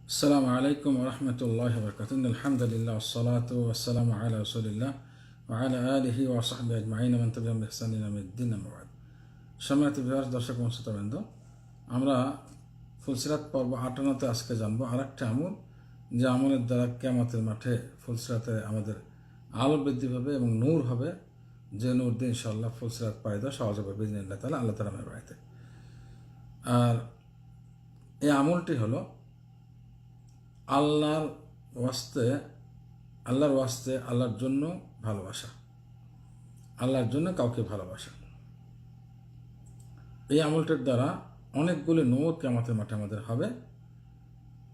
আসসালামু আলাইকুম রহমতুল্লাহ বরকাত আলহামদুলিল্লাহ আসসালাতু ওয়াসসালামু আলা রাসূলিল্লাহ ওয়া আলা আলিহি ওয়া সাহবিহি আজমাইন মান তাবি'আহুম বিইহসান ইলা ইয়াউমিদ্দিন আম্মা বা'দ। সম্মানিত ভিউয়ার্স, দর্শক ও শ্রোতাবৃন্দ, আমরা ফুলসিরাত পর্ব 58-তে আজকে জানবো আরেকটা আমল, যে আমলের দ্বারা কিয়ামতের মাঠে ফুলসিরাতে আমাদের আলো বৃদ্ধি পাবে এবং নূর হবে, যে নূর দিয়ে ইনশাআল্লাহ ফুলসিরাত পাড়ি দেওয়া সহজ হবে বিইজনিল্লাহ তাআলা, আল্লাহ তাআলা আমার বাড়িতে। আর এই আমলটি হলো আল্লাহর ওয়াস্তে আল্লাহর জন্য ভালোবাসা, আল্লাহর জন্য কাউকে ভালোবাসা। এই আমলটির দ্বারা অনেকগুলি নূর কিয়ামতের মাঠে আমাদের হবে।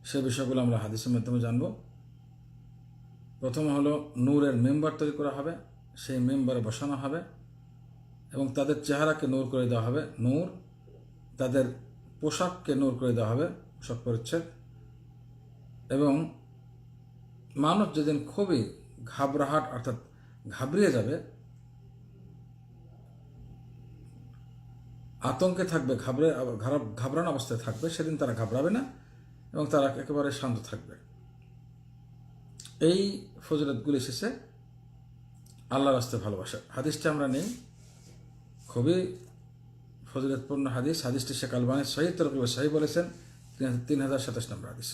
সে বিষয়গুলো আমরা হাদিসের মাধ্যমে জানব। প্রথমে হলো নূরের মেম্বার তৈরি করা হবে, সেই মেম্বারে বসানো হবে এবং তাদের চেহারাকে নূর করে দেওয়া হবে, নূর, তাদের পোশাককে নূর করে দেওয়া হবে, পোশাক পরিচ্ছদ। এবং মানুষ যেদিন খুবই ঘাবড়াহাট অর্থাৎ ঘাবড়িয়ে যাবে, আতঙ্কে থাকবে, ঘাবড়ানো অবস্থায় থাকবে, সেদিন তারা ঘাবড়াবে না এবং তারা একেবারে শান্ত থাকবে। এই ফজিলতগুলি এসেছে আল্লাহর রাস্তায় ভালোবাসা। হাদিসটি আমরা নেই, খুবই ফজিলতপূর্ণ হাদিস। হাদিসটি শেখ আলবানী সহিহ তরকিবে সহিহ বলেছেন, 3027 নম্বর হাদিস।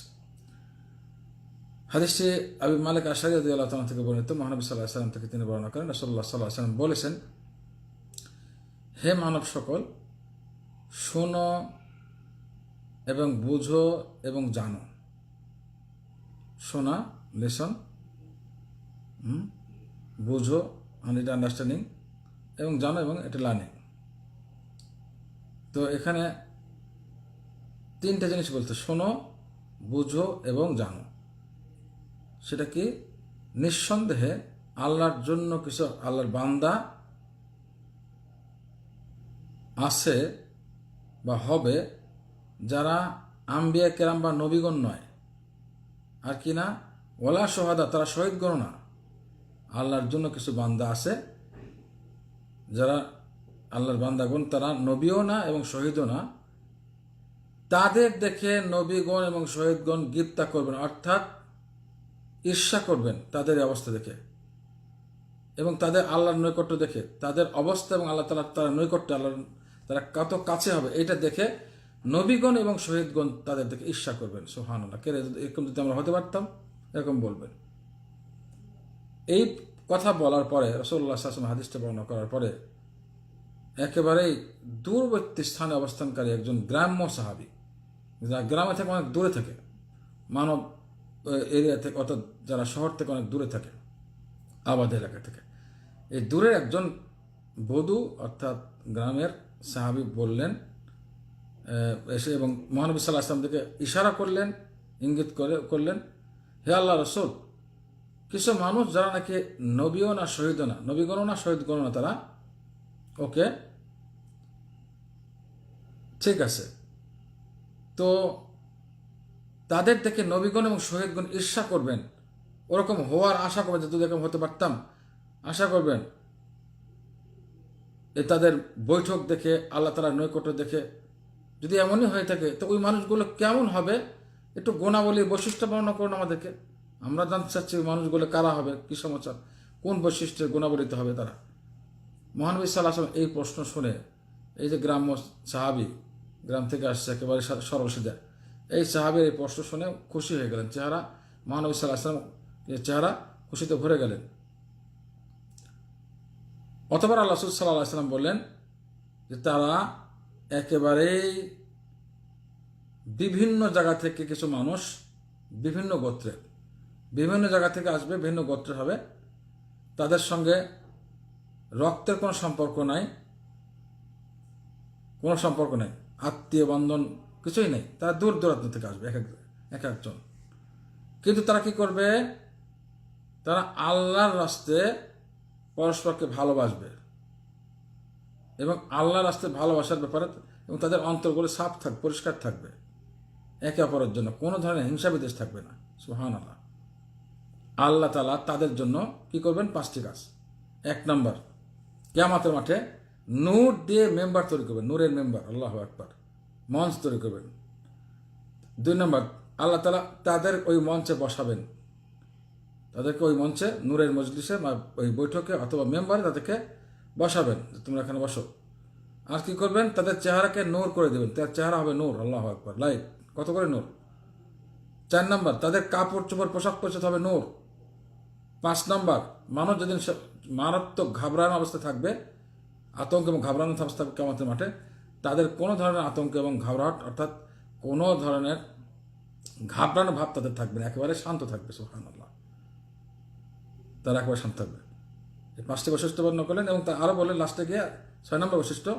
হাদিসটি আবু মালিক আশআরী রাদিয়াল্লাহু তাআলা থেকে বর্ণিত। মহানবী সাল্লাল্লাহু আলাইহি ওয়াসাল্লাম থেকে তিনি বর্ণনা করেন, রাসূলুল্লাহ সাল্লাল্লাহু আলাইহি ওয়াসাল্লাম বলেছেন, হে মানব সকল, শোনো এবং বুঝো এবং জানো। শোনা, লিসন, বুঝো, এটা আন্ডারস্ট্যান্ডিং, এবং জানো এবং এটা লার্নিং। তো এখানে তিনটা জিনিস বলতে, শোনো, বুঝো এবং জানো। সেটা কি? নিঃসন্দেহে আল্লাহর জন্য কিছু আল্লাহর বান্দা আছে বা হবে, যারা আম্বিয়া কেরাম বা নবীগণ নয়, আর কি না, ওয়ালা সোহাদা, তারা শহীদগণ না। আল্লাহর জন্য কিছু বান্দা আছে যারা আল্লাহর বান্দাগণ, তারা নবীও না এবং শহীদও না। তাদের দেখে নবীগণ এবং শহীদগণ গীপ্তা করবেন, অর্থাৎ ঈর্ষা করবেন তাদের অবস্থা দেখে, এবং তাদের আল্লাহর নৈকট্য দেখে, তাদের অবস্থা এবং আল্লাহ তাআলার তারা নৈকট্য, আল্লাহ তারা কত কাছে হবে, এটা দেখে নবীগণ এবং শহীদগণ তাদের দেখে ঈর্ষা করবেন। সুবহানাল্লাহ, কে এরকম যদি আমরা হতে পারতাম, এরকম বলবেন। এই কথা বলার পরে রাসূলুল্লাহ সাল্লাল্লাহু আলাইহি ওয়াসাল্লাম হাদিসটা বর্ণনা করার পরে একেবারেই দূরবর্তী স্থানে অবস্থানকারী একজন গ্রাম্য সাহাবী, যারা গ্রামে থেকে অনেক দূরে থাকে, মানব এরিয়া থেকে, অর্থাৎ যারা শহর থেকে অনেক দূরে থাকে, আবাদ এলাকা থেকে, এই দূরের একজন বধূ অর্থাৎ গ্রামের সাহাবী বললেন এসে, এবং মহানবী সাল্লাল্লাহু আলাইহি ওয়াসাল্লাম থেকে ইশারা করলেন, ইঙ্গিত করলেন, হে আল্লাহ রসুল, কিছু মানুষ যারা নাকি নবীও না শহীদও না, নবীগণও না শহীদগণও না, তারা ওকে, ঠিক আছে, তো তাদের দেখে নবীগণ এবং শহীদগণ ঈর্ষা করবেন, ওরকম হওয়ার আশা করবেন, যদি এরকম হতে পারতাম আশা করবেন। তাদের বৈঠক দেখে, আল্লাহ তাআলার নৈকট্য দেখে যদি এমনই হয়ে থাকে, তো ওই মানুষগুলো কেমন হবে, একটু গুণাবলী বৈশিষ্ট্য বর্ণনা করুন আমাদেরকে। আমরা জানতে চাচ্ছি ওই মানুষগুলো কারা হবে, কি সমাচার, কোন বৈশিষ্ট্যের গুণাবলিতে হবে তারা। মহানবী সাল্লাল্লাহু আলাইহি ওয়াসাল্লাম এই প্রশ্ন শুনে, এই যে গ্রাম্য সাহাবী, গ্রাম থেকে আসছে, একেবারে সরল সিধা, এই সাহাবীর এই প্রশ্ন শুনে খুশি হয়ে গেলেন, চেহারা, মহানবী সাল্লাল্লাহু আলাইহি ওয়াসাল্লাম চেহারা খুশিতে ভরে গেলেন। অতঃপর আল্লাহ রাসূল সাল্লাল্লাহু আলাইহি ওয়াসাল্লাম বললেন যে তারা একেবারেই বিভিন্ন জায়গা থেকে কিছু মানুষ, বিভিন্ন গোত্রের, বিভিন্ন জায়গা থেকে আসবে, বিভিন্ন গোত্রের হবে, তাদের সঙ্গে রক্তের কোনো সম্পর্ক নাই, কোনো সম্পর্ক নেই, আত্মীয় বন্ধন কিছুই নেই, তারা দূর দূরান্ত থেকে আসবে এক একজন। কিন্তু তারা কি করবে? তারা আল্লাহর রাস্তায় পরস্পরকে ভালোবাসবে এবং আল্লাহর রাস্তায় ভালোবাসার ব্যাপারে, এবং তাদের অন্তরগুলো সাফ থাকবে, পরিষ্কার থাকবে, একে অপরের জন্য কোনো ধরনের হিংসা বিদ্বেষ থাকবে না। সুবহানাল্লাহ। আল্লাহ তাআলা তাদের জন্য কি করবেন? 5টি কাজ। 1 নম্বর, কিয়ামতের মাঠে নূর দিয়ে মেম্বার তৈরি করবেন, নূরের মেম্বার, আল্লাহু আকবার, মঞ্চ তৈরি করবেন। 2 নম্বর, আল্লাহ তাআলা তাদের ওই মঞ্চে বসাবেন, তাদেরকে ওই মঞ্চে নূরের মজলিসে বা ওই বৈঠকে অথবা মেম্বারে তাদেরকে বসাবেন, তোমরা এখানে বসো। আর কি করবেন, তাদের চেহারাকে নূর করে দেবেন, তার চেহারা হবে নূর, আল্লাহু আকবার, লাইট কত করে নূর। 4 নম্বর, তাদের কাপড় চোপড় পোশাক পরিচ্ছদ হবে নূর। 5 নম্বর, মানুষ যেদিন মারাত্মক ঘাবড়ানো অবস্থা থাকবে, আতঙ্ক এবং ঘাবড়ানো অবস্থা থাকবে কিয়ামতের মাঠে, তাদের কোনো ধরনের আতঙ্ক এবং ঘাবড়াহট অর্থাৎ কোনো ধরনের ঘাবড়ানো ভাব তাদের থাকবে না, একেবারে শান্ত থাকবে, সুবহানাল্লাহ, তারা একেবারে শান্ত থাকবে। এই 5টি বৈশিষ্ট্য বর্ণনা করলেন এবং তা আরও বললেন লাস্টে গিয়ে 6 নম্বর বৈশিষ্ট্য,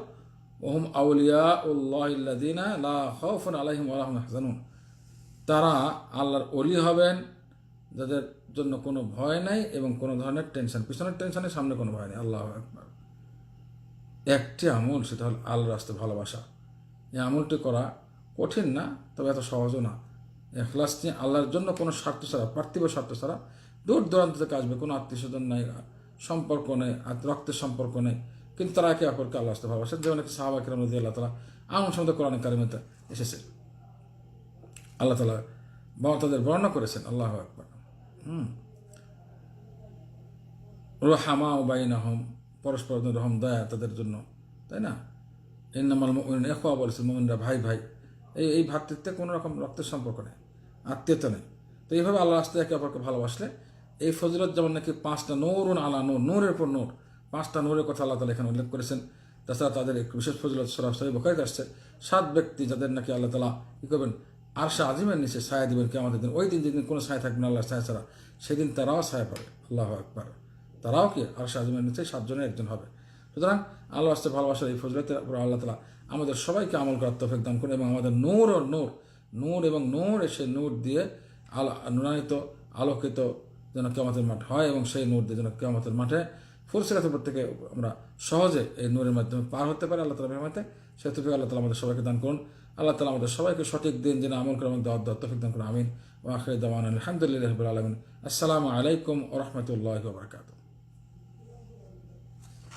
ওহুম আউলিয়াউল্লাহিল্লাযীনা লা খাউফুন আলাইহিম ওয়া লা হুম ইয়াহজানুন, তারা আল্লাহর ওলি হবেন যাদের জন্য কোনো ভয় নাই এবং কোনো ধরনের টেনশন, পিছনের টেনশনে সামনে কোনো ভয় নেই। আল্লাহু আকবার। একটি আমল, সেটা হল আল্লাহর রাস্তায় ভালোবাসা। এই আমলটি করা কঠিন না, তবে এত সহজও না। ইখলাস নিয়ে আল্লাহর জন্য কোনো স্বার্থ ছাড়া, পার্থিব স্বার্থ ছাড়া, দূর দূরান্ত থেকে আসবে, কোনো আত্মীয় স্বজন নাই, সম্পর্ক নেই, রক্তের সম্পর্ক নেই, কিন্তু তারা একে অপরকে আল্লাহ রাস্তায় ভালোবাসেন, যেমন একটি সাহাবা কিরাম রাদিয়াল্লাহু তাআলা আমল সম্বন্ধে কোরআনে কারিমেতে এসেছে, আল্লাহ তাআলা তাদের বর্ণনা করেছেন। আল্লাহু আকবার। রুহামা বাইনাহুম, পরস্পর রহম দয়া তাদের জন্য, তাই না? ইন্নামাল মুমিনুনা ইখওয়া বলেছেন, মুমিনরা ভাই ভাই। এই ভ্রাতৃত্বে কোনো রকম রক্তের সম্পর্ক নেই, আত্মীয়তা নেই। তো এইভাবে আল্লাহ রাস্তায় একে অপরকে ভালোবাসলে এই ফজিলত, যেমন নাকি 5টা নূরুন আলা নূর, নূরের পর নূর, 5টা নূরের কথা আল্লাহ তাআলা এখানে উল্লেখ করেছেন। তাছাড়া তাদের এক বিশেষ ফজিলত সূরা সহিহ বুখারীতে আসছে, 7 ব্যক্তি যাদের নাকি আল্লাহ তাআলা কি করবেন, আরশে আজিমের নিচে ছায়া দিবেন কিয়ামতের দিন। ওই দিন যেদিন কোনো ছায়া থাকবে না আল্লাহর ছায়া ছাড়া, সেদিন তারাও ছায়া পাবে। আল্লাহু আকবার। তারাও কি আরশে আজিমের নিচে 7 জনের একজন হবে। সুতরাং আল্লাহ রাস্তায় ভালোবাসার এই ফজিলতের উপর আল্লাহ তাআলা আমাদের সবাইকে আমল করার তৌফিক দান করুন এবং আমাদের নূর ও নূর, নূর এবং নূর, এসে নূর দিয়ে নূরান্বিত আলোকিত যেন কিয়ামতের মাঠ হয় এবং সেই নূর দিয়ে যেন কিয়ামতের মাঠে ফুলসিরাতের উপর থেকে আমরা সহজে এই নূরের মাধ্যমে পার হতে পারি। আল্লাহ তাআলা মেহমাতে সে তৌফিক আল্লাহ তাআলা আমাদের সবাইকে দান করুন। আল্লাহ তাআলা আমাদের সবাইকে সঠিক দিন যেন আমল করে এবং দাওয়াত দেওয়ার তৌফিক দান করুন। আমিন। ওয়া আখিরু দাওয়ানা আলহামদুলিল্লাহি রাব্বিল আলামিন। আসসালামু আলাইকুম ওয়া রাহমাতুল্লাহি ওয়া বারাকাতুহু।